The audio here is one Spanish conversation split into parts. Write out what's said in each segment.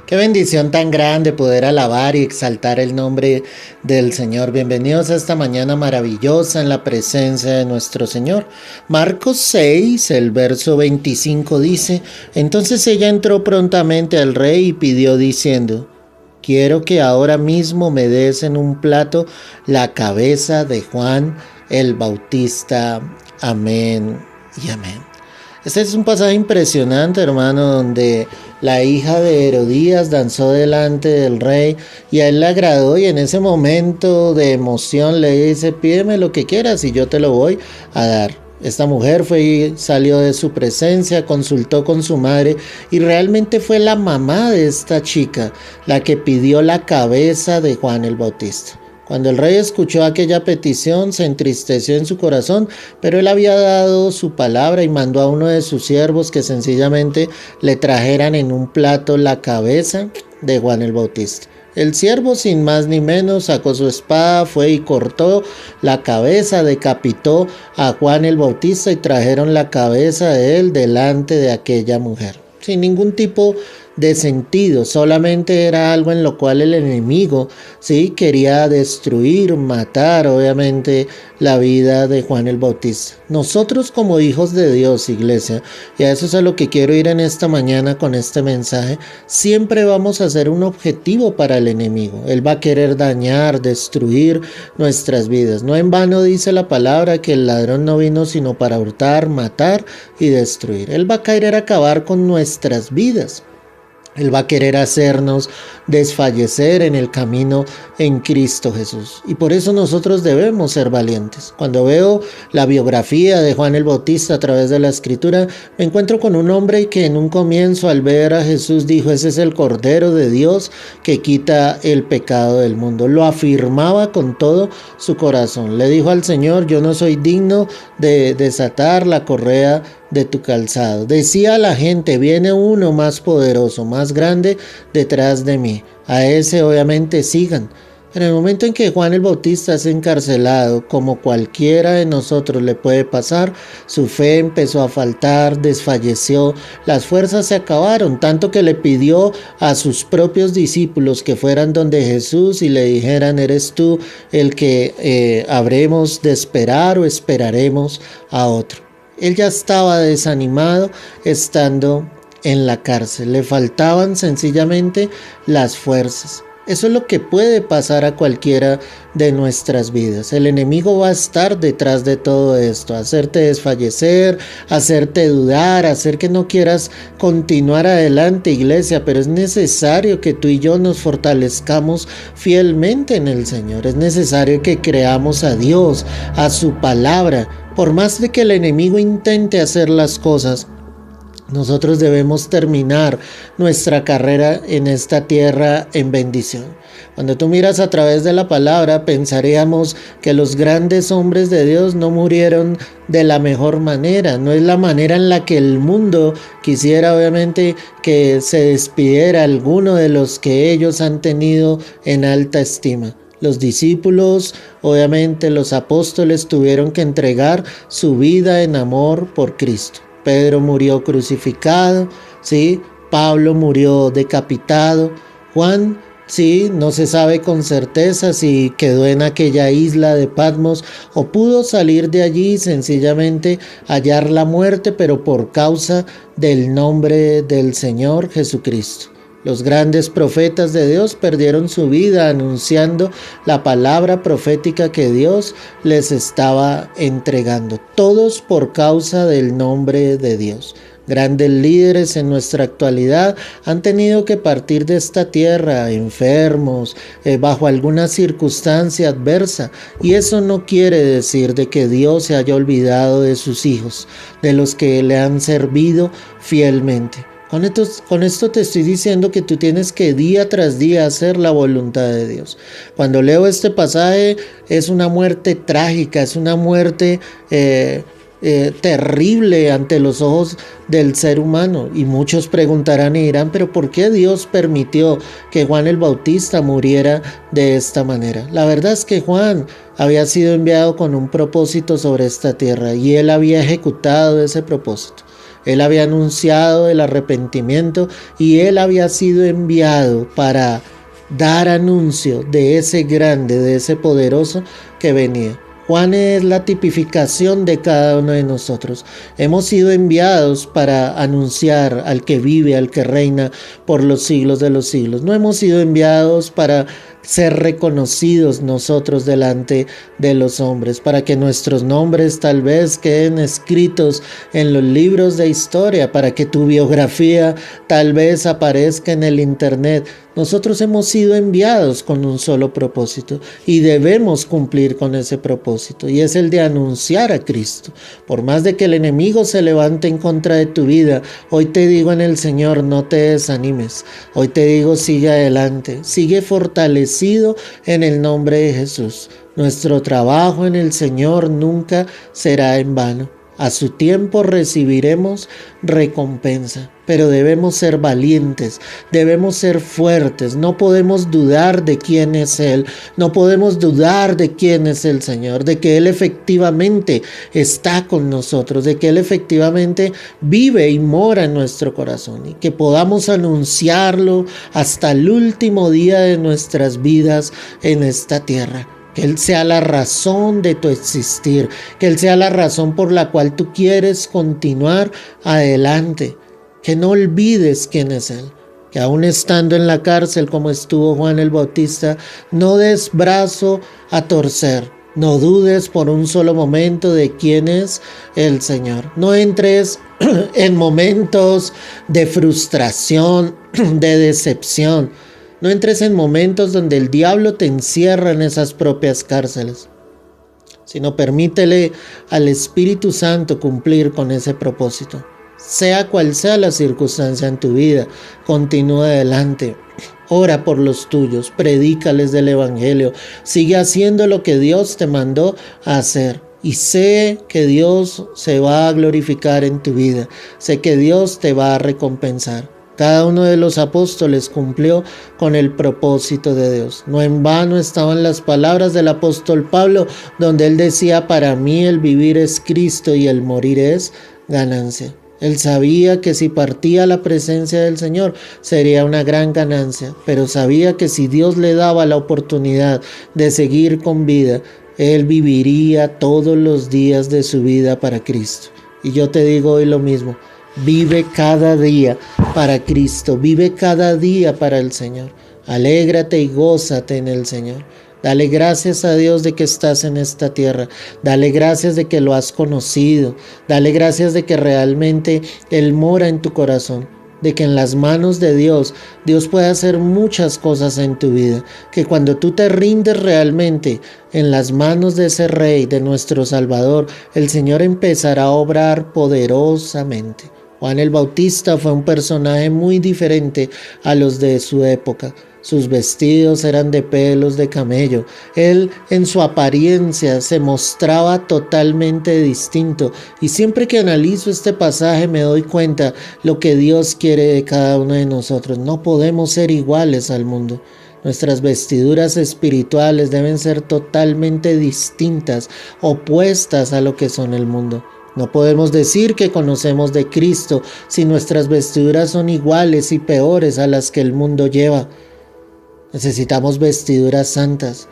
Qué bendición tan grande poder alabar y exaltar el nombre del Señor. Bienvenidos a esta mañana maravillosa en la presencia de nuestro Señor. Marcos 6, el verso 25 dice: Entonces ella entró prontamente al rey y pidió diciendo: Quiero que ahora mismo me des en un plato la cabeza de Juan el Bautista. Amén y amén. Este es un pasaje impresionante, hermano, donde la hija de Herodías danzó delante del rey y a él le agradó, y en ese momento de emoción le dice: pídeme lo que quieras y yo te lo voy a dar. Esta mujer fue y salió de su presencia, consultó con su madre y realmente fue la mamá de esta chica la que pidió la cabeza de Juan el Bautista. Cuando el rey escuchó aquella petición, se entristeció en su corazón, pero él había dado su palabra y mandó a uno de sus siervos que sencillamente le trajeran en un plato la cabeza de Juan el Bautista. El siervo, sin más ni menos, sacó su espada, fue y cortó la cabeza, decapitó a Juan el Bautista y trajeron la cabeza de él delante de aquella mujer. Sin ningún tipo de sentido, solamente era algo en lo cual el enemigo quería destruir, matar, obviamente, la vida de Juan el Bautista. Nosotros como hijos de Dios, iglesia, y a eso es a lo que quiero ir en esta mañana con este mensaje, siempre vamos a ser un objetivo para el enemigo. Él va a querer dañar, destruir nuestras vidas. No en vano dice la palabra que el ladrón no vino sino para hurtar, matar y destruir. Él va a querer acabar con nuestras vidas. Él va a querer hacernos desfallecer en el camino en Cristo Jesús. Y por eso nosotros debemos ser valientes. Cuando veo la biografía de Juan el Bautista a través de la Escritura, me encuentro con un hombre que en un comienzo, al ver a Jesús, dijo: ese es el Cordero de Dios que quita el pecado del mundo. Lo afirmaba con todo su corazón. Le dijo al Señor: yo no soy digno de desatar la correa de tu calzado. Decía a la gente: viene uno más poderoso, más grande detrás de mí. A ese obviamente sigan. En el momento en que Juan el Bautista es encarcelado, como cualquiera de nosotros le puede pasar, su fe empezó a faltar, desfalleció, las fuerzas se acabaron, tanto que le pidió a sus propios discípulos que fueran donde Jesús y le dijeran: ¿eres tú el que habremos de esperar o esperaremos a otro? Él ya estaba desanimado estando en la cárcel. Le faltaban sencillamente las fuerzas. Eso es lo que puede pasar a cualquiera de nuestras vidas. El enemigo va a estar detrás de todo esto, hacerte desfallecer, hacerte dudar, hacer que no quieras continuar adelante, iglesia. Pero es necesario que tú y yo nos fortalezcamos fielmente en el Señor. Es necesario que creamos a Dios, a su palabra. Por más de que el enemigo intente hacer las cosas, nosotros debemos terminar nuestra carrera en esta tierra en bendición. Cuando tú miras a través de la palabra, pensaríamos que los grandes hombres de Dios no murieron de la mejor manera. No es la manera en la que el mundo quisiera, obviamente, que se despidiera alguno de los que ellos han tenido en alta estima. Los discípulos, obviamente los apóstoles, tuvieron que entregar su vida en amor por Cristo. Pedro murió crucificado, Pablo murió decapitado. Juan, no se sabe con certeza si quedó en aquella isla de Patmos o pudo salir de allí y sencillamente hallar la muerte, pero por causa del nombre del Señor Jesucristo. Los grandes profetas de Dios perdieron su vida anunciando la palabra profética que Dios les estaba entregando. Todos por causa del nombre de Dios. Grandes líderes en nuestra actualidad han tenido que partir de esta tierra enfermos, bajo alguna circunstancia adversa. Y eso no quiere decir de que Dios se haya olvidado de sus hijos, de los que le han servido fielmente. Con esto te estoy diciendo que tú tienes que día tras día hacer la voluntad de Dios. Cuando leo este pasaje, es una muerte trágica, es una muerte terrible ante los ojos del ser humano. Y muchos preguntarán y dirán: ¿pero por qué Dios permitió que Juan el Bautista muriera de esta manera? La verdad es que Juan había sido enviado con un propósito sobre esta tierra y él había ejecutado ese propósito. Él había anunciado el arrepentimiento y él había sido enviado para dar anuncio de ese grande, de ese poderoso que venía. Juan es la tipificación de cada uno de nosotros. Hemos sido enviados para anunciar al que vive, al que reina por los siglos de los siglos. No hemos sido enviados para ser reconocidos nosotros delante de los hombres, para que nuestros nombres tal vez queden escritos en los libros de historia, para que tu biografía tal vez aparezca en el internet. Nosotros hemos sido enviados con un solo propósito y debemos cumplir con ese propósito, y es el de anunciar a Cristo. Por más de que el enemigo se levante en contra de tu vida, hoy te digo en el Señor, no te desanimes. Hoy te digo, sigue adelante, sigue fortalecido en el nombre de Jesús. Nuestro trabajo en el Señor nunca será en vano. A su tiempo recibiremos recompensa, pero debemos ser valientes, debemos ser fuertes, no podemos dudar de quién es Él, no podemos dudar de quién es el Señor, de que Él efectivamente está con nosotros, de que Él efectivamente vive y mora en nuestro corazón y que podamos anunciarlo hasta el último día de nuestras vidas en esta tierra. Que Él sea la razón de tu existir, que Él sea la razón por la cual tú quieres continuar adelante, que no olvides quién es Él, que aún estando en la cárcel como estuvo Juan el Bautista, no des brazo a torcer, no dudes por un solo momento de quién es el Señor, no entres en momentos de frustración, de decepción. No entres en momentos donde el diablo te encierra en esas propias cárceles, sino permítele al Espíritu Santo cumplir con ese propósito. Sea cual sea la circunstancia en tu vida, continúa adelante. Ora por los tuyos, predícales del Evangelio, sigue haciendo lo que Dios te mandó a hacer. Y sé que Dios se va a glorificar en tu vida, sé que Dios te va a recompensar. Cada uno de los apóstoles cumplió con el propósito de Dios. No en vano estaban las palabras del apóstol Pablo, donde él decía, para mí el vivir es Cristo y el morir es ganancia. Él sabía que si partía a la presencia del Señor sería una gran ganancia, pero sabía que si Dios le daba la oportunidad de seguir con vida, él viviría todos los días de su vida para Cristo. Y yo te digo hoy lo mismo. Vive cada día para Cristo, vive cada día para el Señor. Alégrate y gózate en el Señor. Dale gracias a Dios de que estás en esta tierra. Dale gracias de que lo has conocido. Dale gracias de que realmente Él mora en tu corazón. De que en las manos de Dios, Dios puede hacer muchas cosas en tu vida. Que cuando tú te rindes realmente en las manos de ese Rey, de nuestro Salvador, el Señor empezará a obrar poderosamente. Juan el Bautista fue un personaje muy diferente a los de su época. Sus vestidos eran de pelos de camello. Él en su apariencia se mostraba totalmente distinto. Y siempre que analizo este pasaje me doy cuenta lo que Dios quiere de cada uno de nosotros. No podemos ser iguales al mundo. Nuestras vestiduras espirituales deben ser totalmente distintas, opuestas a lo que son el mundo. No podemos decir que conocemos de Cristo si nuestras vestiduras son iguales y peores a las que el mundo lleva. Necesitamos vestiduras santas.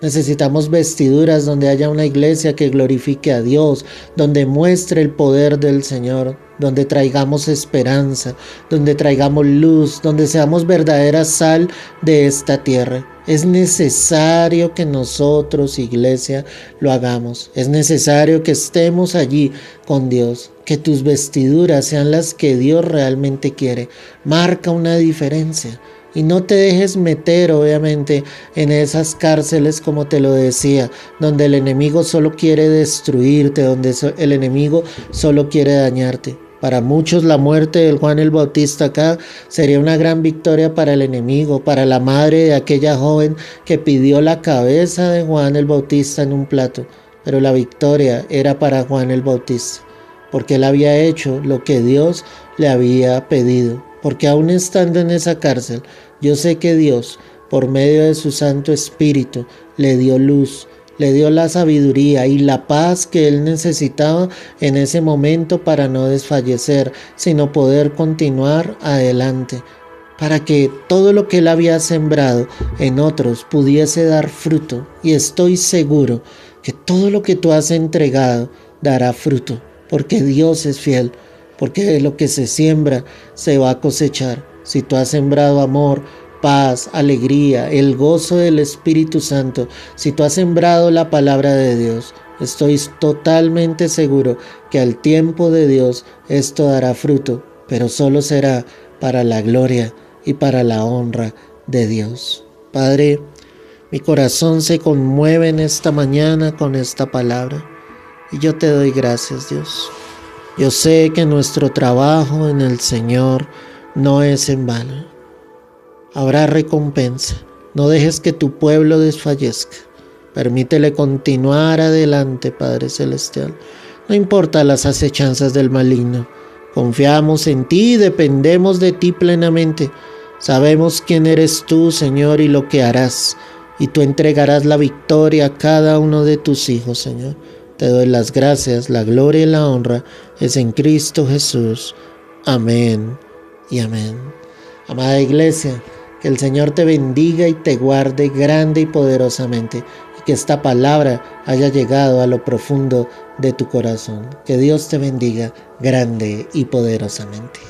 Necesitamos vestiduras donde haya una iglesia que glorifique a Dios, donde muestre el poder del Señor, donde traigamos esperanza, donde traigamos luz, donde seamos verdadera sal de esta tierra. Es necesario que nosotros, iglesia, lo hagamos. Es necesario que estemos allí con Dios, que tus vestiduras sean las que Dios realmente quiere. Marca una diferencia. Y no te dejes meter, obviamente, en esas cárceles, como te lo decía, donde el enemigo solo quiere destruirte, donde el enemigo solo quiere dañarte. Para muchos la muerte de Juan el Bautista acá sería una gran victoria para el enemigo, para la madre de aquella joven que pidió la cabeza de Juan el Bautista en un plato. Pero la victoria era para Juan el Bautista, porque él había hecho lo que Dios le había pedido. Porque aún estando en esa cárcel, yo sé que Dios, por medio de su Santo Espíritu, le dio luz, le dio la sabiduría y la paz que él necesitaba en ese momento para no desfallecer, sino poder continuar adelante, para que todo lo que él había sembrado en otros pudiese dar fruto. Y estoy seguro que todo lo que tú has entregado dará fruto, porque Dios es fiel, porque lo que se siembra se va a cosechar. Si tú has sembrado amor, paz, alegría, el gozo del Espíritu Santo, si tú has sembrado la palabra de Dios, estoy totalmente seguro que al tiempo de Dios esto dará fruto, pero solo será para la gloria y para la honra de Dios. Padre, mi corazón se conmueve en esta mañana con esta palabra y yo te doy gracias, Dios. Yo sé que nuestro trabajo en el Señor no es en vano. Habrá recompensa. No dejes que tu pueblo desfallezca. Permítele continuar adelante, Padre Celestial. No importa las acechanzas del maligno. Confiamos en ti y dependemos de ti plenamente. Sabemos quién eres tú, Señor, y lo que harás. Y tú entregarás la victoria a cada uno de tus hijos, Señor. Te doy las gracias, la gloria y la honra es en Cristo Jesús. Amén y amén. Amada Iglesia, que el Señor te bendiga y te guarde grande y poderosamente, y que esta palabra haya llegado a lo profundo de tu corazón. Que Dios te bendiga grande y poderosamente.